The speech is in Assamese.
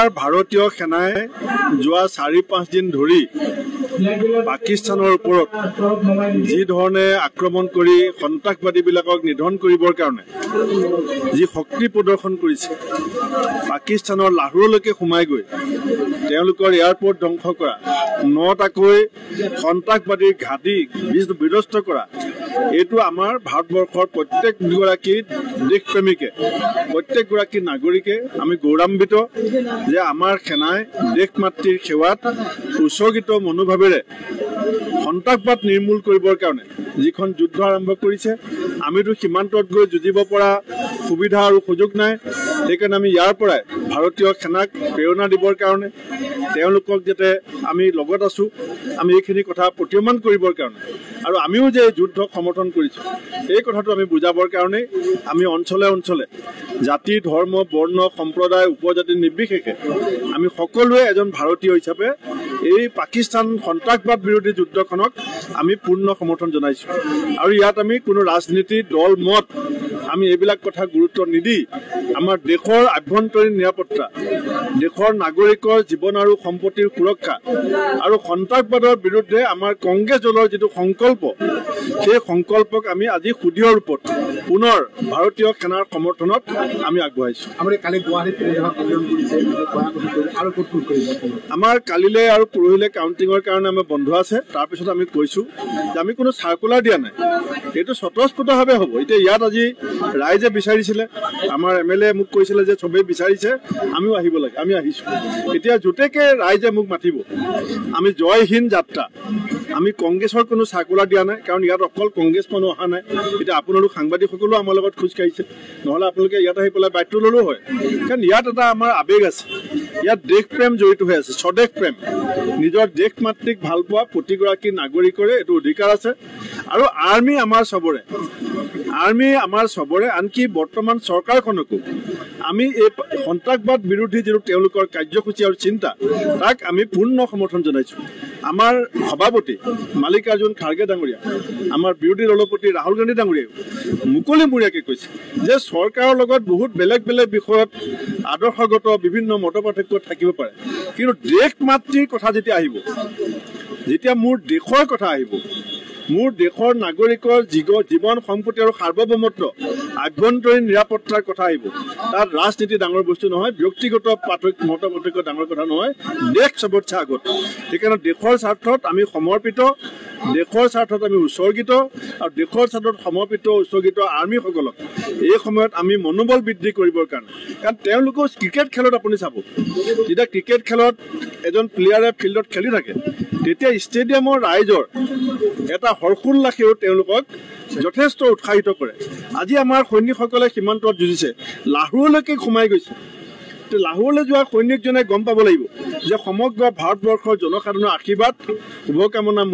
আমাৰ ভাৰতীয় সেনাই যোৱা 4-5 দিন ধৰি পাকিস্তানৰ ওপৰত যি ধৰণে আক্ৰমণ কৰি সন্ত্ৰাসবাদীবিলাকক নিধন কৰিবৰ কাৰণে যি শক্তি প্ৰদৰ্শন কৰিছে, পাকিস্তানৰ লাহোৰলৈকে সোমাই গৈ তেওঁলোকৰ এয়াৰপৰ্ট ধ্বংস কৰা, 9টাকৈ সন্ত্ৰাসবাদীৰ ঘাটি বিধ্বস্ত কৰা, এইটো আমাৰ ভাৰতবৰ্ষৰ প্ৰত্যেকগৰাকী দেশপ্ৰেমীকে, প্ৰত্যেকগৰাকী নাগৰিকে আমি গৌৰৱান্বিত যে আমাৰ সেনাই দেশ মাতৃৰ সেৱাত উৎসৰ্গিত মনোভাৱেৰে সন্ত্ৰাসবাদ নিৰ্মূল কৰিবৰ কাৰণে যিখন যুদ্ধ আৰম্ভ কৰিছে। আমিতো সীমান্তত গৈ যুঁজিব পৰা সুবিধা আৰু সুযোগ নাই, সেইকাৰণে আমি ইয়াৰ পৰাই ভাৰতীয় সেনাক প্ৰেৰণা দিবৰ কাৰণে, তেওঁলোকক যাতে আমি লগত আছোঁ, আমি এইখিনি কথা প্ৰতীয়মান কৰিবৰ কাৰণে আৰু আমিও যে যুদ্ধ সমৰ্থন কৰিছোঁ এই কথাটো আমি বুজাবৰ কাৰণেই আমি অঞ্চলে অঞ্চলে জাতি, ধৰ্ম, বৰ্ণ, সম্প্ৰদায়, উপজাতি নিৰ্বিশেষে আমি সকলোৱে এজন ভাৰতীয় হিচাপে এই পাকিস্তান সন্ত্ৰাসবাদ বিৰোধী যুদ্ধখনক আমি পূৰ্ণ সমৰ্থন জনাইছোঁ। আৰু ইয়াত আমি কোনো ৰাজনীতি, দল, মত আমি এইবিলাক কথা গুৰুত্ব নিদি আমাৰ দেশৰ আভ্যন্তৰীণ নিৰাপত্তা, দেশৰ নাগৰিকৰ জীৱন আৰু সম্পত্তিৰ সুৰক্ষা আৰু সন্ত্ৰাসবাদৰ বিৰুদ্ধে আমাৰ কংগ্ৰেছ দলৰ যিটো সংকল্প, সেই সংকল্পক আমি আজি সুদৃঢ় ৰূপত পুনৰ ভাৰতীয় সেনাৰ সমৰ্থনত আমি আগবঢ়াইছোঁ। আমাৰ কালিলৈ আৰু পৰহিলৈ কাউণ্টিঙৰ কাৰণে আমাৰ বন্ধ আছে। তাৰপিছত আমি কৈছোঁ যে আমি কোনো চাৰ্কুলাৰ দিয়া নাই, এইটো স্বতঃস্ফূৰ্তভাৱে হ'ব। এতিয়া ইয়াত আজি ৰাইজে বিচাৰিছিলে, আমাৰ MLA মোক কৈছিলে যে চবেই বিচাৰিছে আমিও আহিব লাগে, আমি আহিছোঁ। এতিয়া য'তেকে ৰাইজে মোক মাতিব আমি জয়হীন যাত্ৰা, আমি কংগ্ৰেছৰ কোনো চাৰ্কুলাৰ দিয়া নাই, কাৰণ ইয়াত অকল কংগ্ৰেছ মানুহ অহা নাই। এতিয়া আপোনালোক সাংবাদিকসকলেও আমাৰ লগত খোজকাঢ়িছে, নহ'লে আপোনালোকে ইয়াত আহি পেলাই বাইকটো ল'লেও হয়, কাৰণ ইয়াত এটা আমাৰ আৱেগ আছে, ইয়াত দেশপ্ৰেম জড়িত হৈ আছে, স্বদেশ প্ৰেম, নিজৰ দেশ মাতৃক ভাল পোৱা প্ৰতিগৰাকী নাগৰিকৰে এইটো অধিকাৰ আছে। আৰু আৰ্মি আমাৰ চবৰে, আনকি বৰ্তমান চৰকাৰখনকো আমি এই সন্ত্ৰাসবাদ বিৰোধী যিটো তেওঁলোকৰ কাৰ্যসূচী আৰু চিন্তা, তাক আমি পূৰ্ণ সমৰ্থন জনাইছোঁ। আমাৰ সভাপতি মাল্লিকাৰ্জুন খাৰ্গে ডাঙৰীয়া, আমাৰ বিৰোধী দলপতি ৰাহুল গান্ধী ডাঙৰীয়াই মুকলিমূৰীয়াকৈ কৈছে যে চৰকাৰৰ লগত বহুত বেলেগ বেলেগ বিষয়ত আদৰ্শগত বিভিন্ন মতপাৰ্থক্য থাকিব পাৰে, কিন্তু দেশ মাতৃৰ কথা যেতিয়া আহিব, যেতিয়া মোৰ দেশৰ কথা আহিব, মোৰ দেশৰ নাগৰিকৰ জীৱন, সম্পত্তি আৰু সাৰ্বভৌমত্ব, আভ্যন্তৰীণ নিৰাপত্তাৰ কথা আহিব, তাত ৰাজনীতি ডাঙৰ বস্তু নহয়, ব্যক্তিগত মতপাৰ্থক্য ডাঙৰ কথা নহয়, দেশ চবতছে আগত। সেইকাৰণে দেশৰ স্বাৰ্থত আমি সমৰ্পিত, দেশৰ স্বাৰ্থত আমি উৎসৰ্গিত, আৰু দেশৰ স্বাৰ্থত সমৰ্পিত উৎসৰ্গিত আৰ্মীসকলক এই সময়ত আমি মনোবল বৃদ্ধি কৰিবৰ কাৰণে, কাৰণ তেওঁলোকেও ক্ৰিকেট খেলত আপুনি চাব, যেতিয়া ক্ৰিকেট খেলত এজন প্লেয়াৰে ফিল্ডত খেলি থাকে, তেতিয়া ষ্টেডিয়ামৰ ৰাইজৰ এটা হৰ্ষোল্লাসেও তেওঁলোকক যথেষ্ট উৎসাহিত কৰে। আজি আমাৰ সৈনিকসকলে সীমান্তত যুঁজিছে, লাহোৰলৈকে সোমাই গৈছে। লাহোৰলৈ যোৱা সৈনিকজনে গম পাব লাগিব যে সমগ্ৰ ভাৰতবৰ্ষৰ জনসাধাৰণৰ আশীৰ্বাদ, শুভকামনা